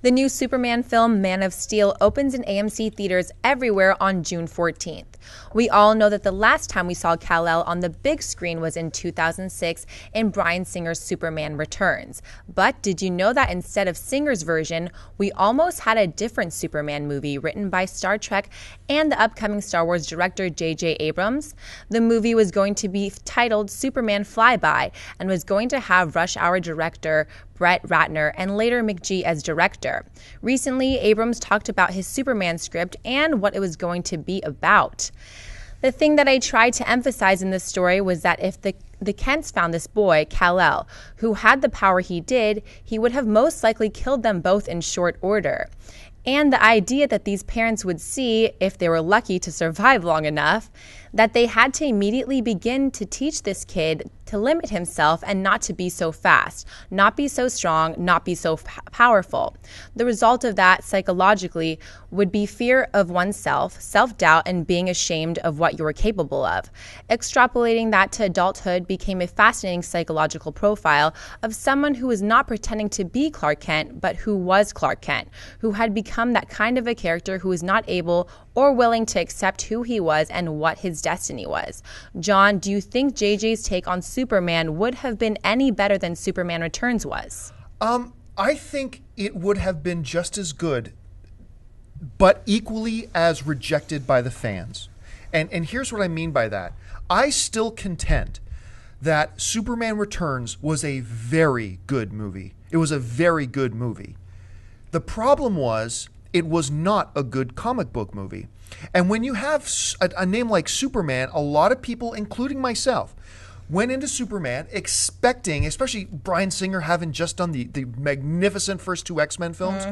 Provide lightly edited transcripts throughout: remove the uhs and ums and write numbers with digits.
The new Superman film, Man of Steel, opens in AMC theaters everywhere on June 14th. We all know that the last time we saw Kal-El on the big screen was in 2006 in Bryan Singer's Superman Returns. But did you know that instead of Singer's version, we almost had a different Superman movie written by Star Trek and the upcoming Star Wars director J.J. Abrams? The movie was going to be titled Superman Flyby and was going to have Rush Hour director Brett Ratner and later McGee as director. Recently, Abrams talked about his Superman script and what it was going to be about. The thing that I tried to emphasize in this story was that if the Kents found this boy, Kal-El, who had the power he did, he would have most likely killed them both in short order. And the idea that these parents would see, if they were lucky to survive long enough, that they had to immediately begin to teach this kid to limit himself and not to be so fast, not be so strong, not be so powerful. The result of that psychologically would be fear of oneself, self-doubt, and being ashamed of what you were capable of. Extrapolating that to adulthood became a fascinating psychological profile of someone who was not pretending to be Clark Kent, but who was Clark Kent, who had become that kind of a character who was not able or willing to accept who he was and what his destiny was. John, do you think JJ's take on Superman would have been any better than Superman Returns was? I think it would have been just as good, but equally as rejected by the fans. And here's what I mean by that. I still contend that Superman Returns was a very good movie. It was a very good movie. The problem was, it was not a good comic book movie. And when you have a name like Superman, a lot of people, including myself, went into Superman expecting, especially Bryan Singer having just done the magnificent first two X-Men films,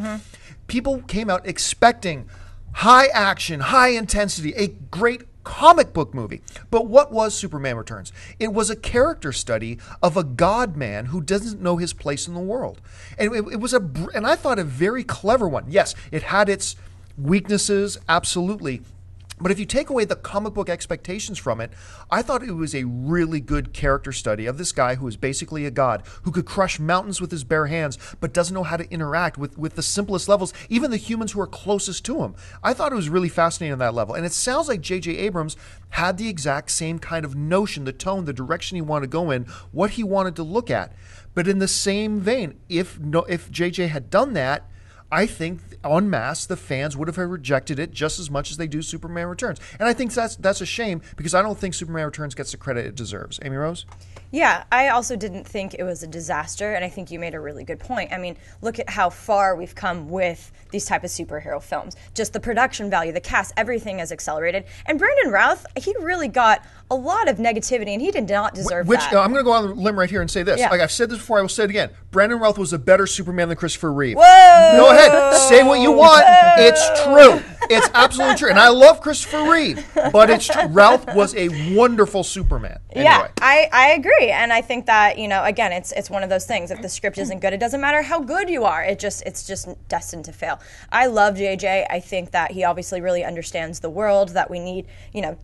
people came out expecting high action, high intensity, a great comic book movie. But what was Superman Returns? It was a character study of a god man who doesn't know his place in the world. And it was and I thought a very clever one. Yes, it had its weaknesses, absolutely. But if you take away the comic book expectations from it, I thought it was a really good character study of this guy who is basically a god, who could crush mountains with his bare hands, but doesn't know how to interact with the simplest levels, even the humans who are closest to him. I thought it was really fascinating on that level. And it sounds like J.J. Abrams had the exact same kind of notion, the tone, the direction he wanted to go in, what he wanted to look at. But in the same vein, if J.J. had done that, I think en masse the fans would have rejected it just as much as they do Superman Returns. And I think that's a shame, because I don't think Superman Returns gets the credit it deserves. Amy Rose? Yeah, I also didn't think it was a disaster, and I think you made a really good point. I mean, look at how far we've come with these type of superhero films. Just the production value, the cast, everything has accelerated. And Brandon Routh, he really got a lot of negativity, and he did not deserve that. I'm going to go on a limb right here and say this. Yeah. Like I've said this before, I will say it again. Brandon Routh was a better Superman than Christopher Reeve. Whoa! Go ahead, say what you want. Whoa! It's true. It's absolutely true. And I love Christopher Reeve, but Routh was a wonderful Superman. Anyway. Yeah, I agree. And I think that, again, it's one of those things. If the script isn't good, it doesn't matter how good you are. It's just destined to fail. I love JJ. I think that he obviously really understands the world that we need,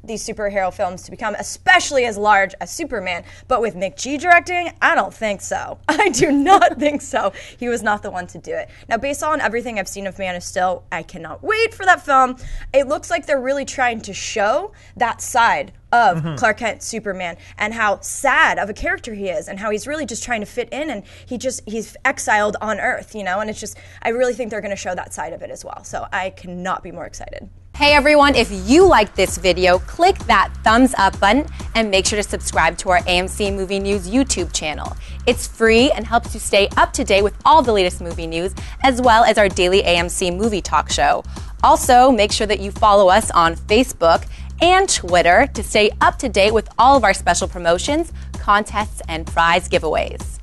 these superhero films to become, especially as large as Superman. But with McGee directing, I don't think so. I do not think so. He was not the one to do it. Now, based on everything I've seen of Man of Steel, I cannot wait for that film. It looks like they're really trying to show that side of Clark Kent Superman and how sad of a character he is and how he's really just trying to fit in, and he's exiled on Earth, and it's just, I really think they're going to show that side of it as well. So I cannot be more excited. Hey everyone, if you liked this video, click that thumbs up button and make sure to subscribe to our AMC Movie News YouTube channel. It's free and helps you stay up to date with all the latest movie news, as well as our daily AMC movie talk show. Also, make sure that you follow us on Facebook and Twitter to stay up to date with all of our special promotions, contests, and prize giveaways.